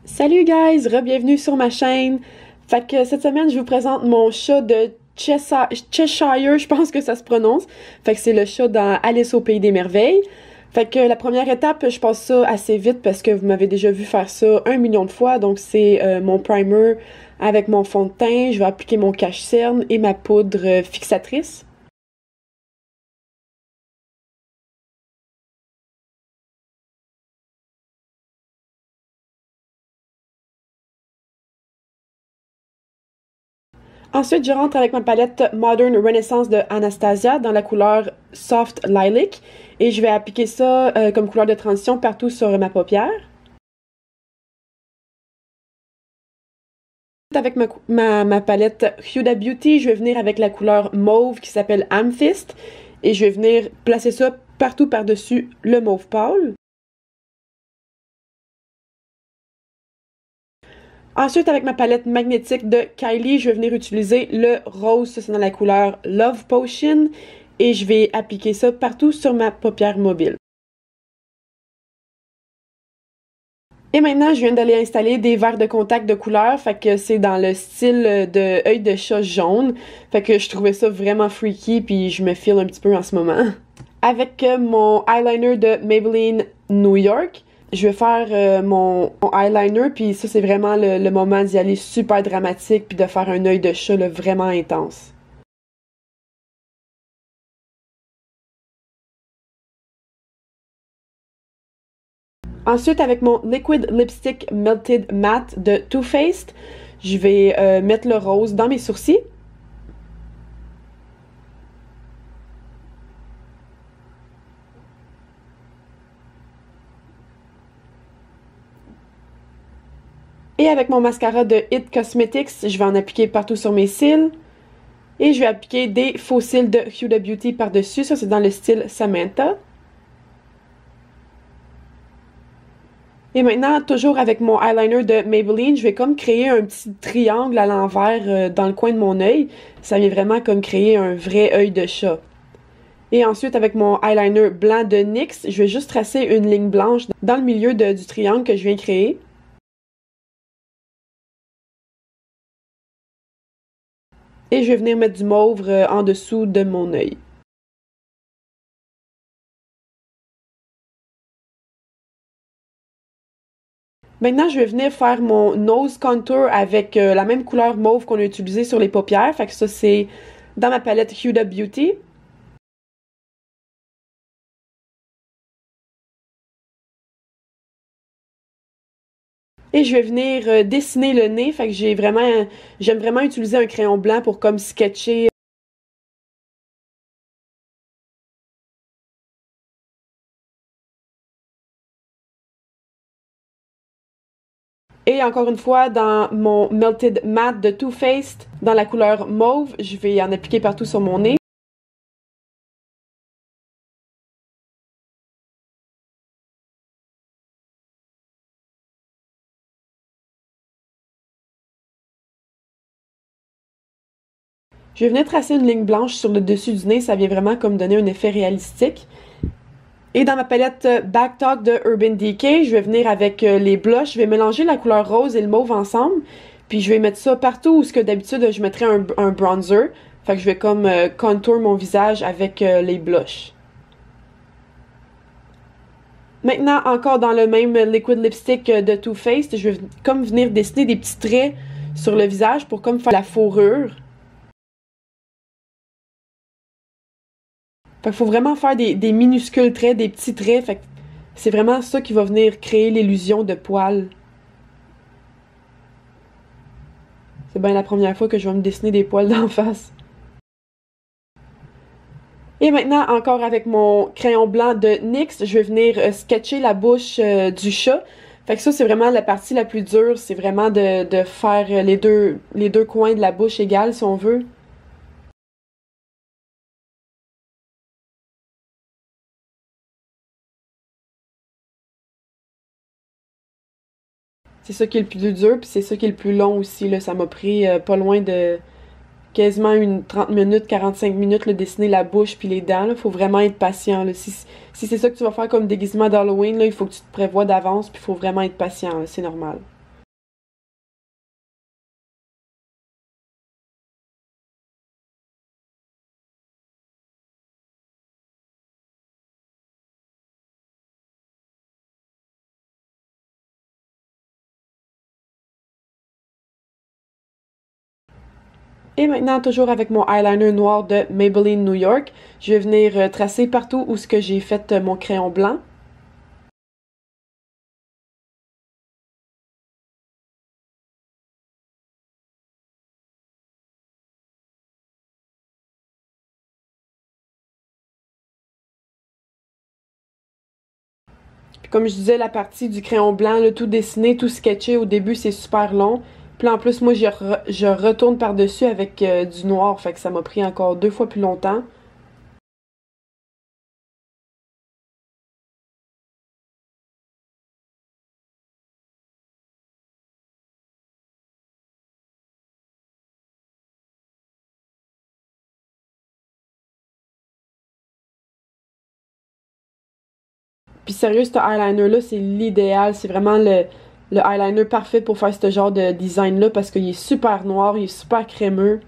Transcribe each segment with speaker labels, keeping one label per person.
Speaker 1: Salut guys, re-bienvenue sur ma chaîne. Fait que cette semaine, je vous présente mon chat de Cheshire, je pense que ça se prononce. Fait que c'est le chat dans Alice au Pays des Merveilles. Fait que la première étape, je passe ça assez vite parce que vous m'avez déjà vu faire ça 1 million de fois. Donc c'est mon primer avec mon fond de teint. Je vais appliquer mon cache-cerne et ma poudre fixatrice. Ensuite, je rentre avec ma palette Modern Renaissance de Anastasia dans la couleur Soft Lilac et je vais appliquer ça comme couleur de transition partout sur ma paupière. Avec ma palette Huda Beauty, je vais venir avec la couleur mauve qui s'appelle Amethyst et je vais venir placer ça partout par-dessus le mauve pâle. Ensuite, avec ma palette magnétique de Kylie, je vais venir utiliser le rose, ça c'est dans la couleur Love Potion, et je vais appliquer ça partout sur ma paupière mobile. Et maintenant, je viens d'aller installer des verres de contact de couleur, fait que c'est dans le style de œil de chat jaune, fait que je trouvais ça vraiment freaky, puis je me file un petit peu en ce moment. Avec mon eyeliner de Maybelline New York, je vais faire mon eyeliner, puis ça, c'est vraiment le moment d'y aller super dramatique, puis de faire un œil de chat là, vraiment intense. Ensuite, avec mon Liquid Lipstick Melted Matte de Too Faced, je vais mettre le rose dans mes sourcils. Et avec mon mascara de It Cosmetics, je vais en appliquer partout sur mes cils. Et je vais appliquer des faux cils de Huda Beauty par-dessus. Ça, c'est dans le style Samantha. Et maintenant, toujours avec mon eyeliner de Maybelline, je vais comme créer un petit triangle à l'envers dans le coin de mon œil. Ça vient vraiment comme créer un vrai œil de chat. Et ensuite, avec mon eyeliner blanc de NYX, je vais juste tracer une ligne blanche dans le milieu du triangle que je viens créer. Et je vais venir mettre du mauve en dessous de mon œil. Maintenant, je vais venir faire mon nose contour avec la même couleur mauve qu'on a utilisée sur les paupières. Fait que ça, c'est dans ma palette Huda Beauty. Et je vais venir dessiner le nez. Fait que j'aime vraiment utiliser un crayon blanc pour comme sketcher. Et encore une fois, dans mon Melted Matte de Too Faced, dans la couleur mauve, je vais en appliquer partout sur mon nez. Je vais venir tracer une ligne blanche sur le dessus du nez, ça vient vraiment comme donner un effet réalistique. Et dans ma palette Back Talk de Urban Decay, je vais venir avec les blushs. Je vais mélanger la couleur rose et le mauve ensemble. Puis je vais mettre ça partout où ce que d'habitude je mettrais un bronzer. Fait que je vais comme contour mon visage avec les blushs. Maintenant, encore dans le même liquid lipstick de Too Faced, je vais comme venir dessiner des petits traits sur le visage pour comme faire la fourrure. Fait qu'il faut vraiment faire des minuscules traits, des petits traits. Fait que c'est vraiment ça qui va venir créer l'illusion de poils. C'est bien la première fois que je vais me dessiner des poils d'en face. Et maintenant, encore avec mon crayon blanc de NYX, je vais venir sketcher la bouche du chat. Fait que ça, c'est vraiment la partie la plus dure. C'est vraiment de faire les deux coins de la bouche égales, si on veut. C'est ça qui est le plus dur, puis c'est ça qui est le plus long aussi, là. Ça m'a pris pas loin de quasiment une 30 minutes, 45 minutes, là, dessiner la bouche puis les dents, là. Faut vraiment être patient, là. Si c'est ça que tu vas faire comme déguisement d'Halloween, là, il faut que tu te prévois d'avance, puis il faut vraiment être patient, là. C'est normal. Et maintenant, toujours avec mon eyeliner noir de Maybelline New York, je vais venir tracer partout où ce que j'ai fait mon crayon blanc. Puis comme je disais, la partie du crayon blanc, le tout dessiné, tout sketché, au début, c'est super long. Puis là, en plus, moi, je retourne par-dessus avec du noir, fait que ça m'a pris encore 2 fois plus longtemps. Puis sérieux, ce eyeliner-là, c'est l'idéal. C'est vraiment le eyeliner parfait pour faire ce genre de design-là parce qu'il est super noir, il est super crémeux.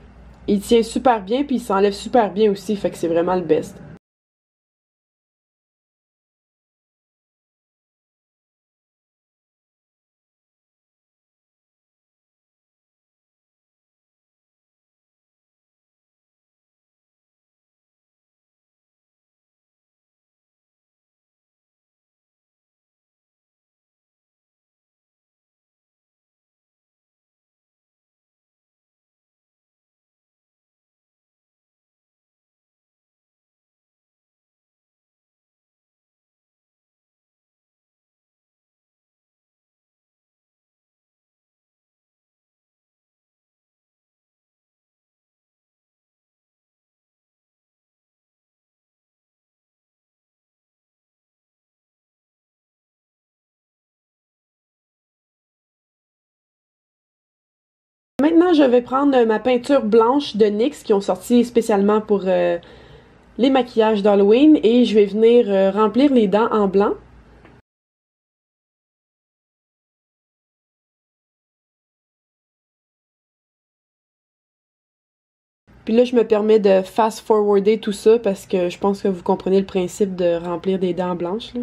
Speaker 1: Il tient super bien, puis il s'enlève super bien aussi, fait que c'est vraiment le best. Maintenant, je vais prendre ma peinture blanche de NYX qui ont sorti spécialement pour les maquillages d'Halloween et je vais venir remplir les dents en blanc. Puis là, je me permets de fast-forwarder tout ça parce que je pense que vous comprenez le principe de remplir des dents blanches, là.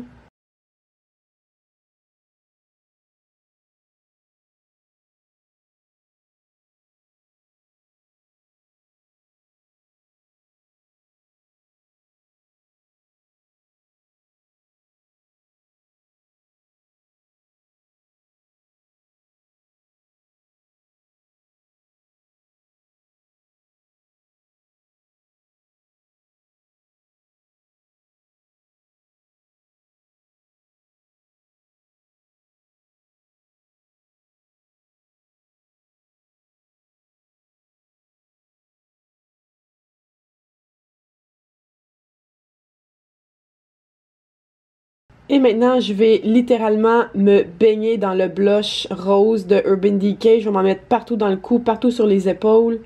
Speaker 1: Et maintenant, je vais littéralement me baigner dans le blush rose de Urban Decay. Je vais m'en mettre partout dans le cou, partout sur les épaules.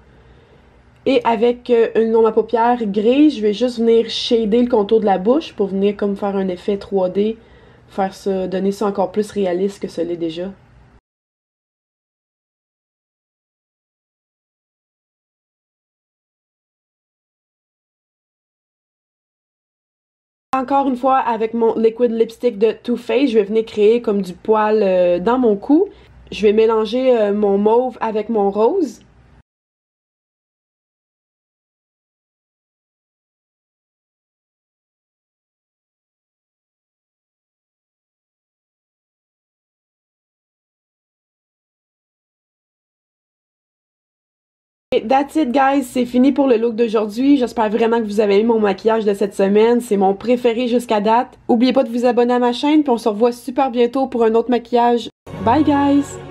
Speaker 1: Et avec une ombre à paupières grise, je vais juste venir shader le contour de la bouche pour venir comme faire un effet 3D, faire ça, donner ça encore plus réaliste que ce l'est déjà. Encore une fois, avec mon liquid lipstick de Too Faced, je vais venir créer comme du poil dans mon cou. Je vais mélanger mon mauve avec mon rose. Et that's it, guys, c'est fini pour le look d'aujourd'hui. J'espère vraiment que vous avez aimé mon maquillage de cette semaine. C'est mon préféré jusqu'à date. N'oubliez pas de vous abonner à ma chaîne, puis on se revoit super bientôt pour un autre maquillage. Bye, guys!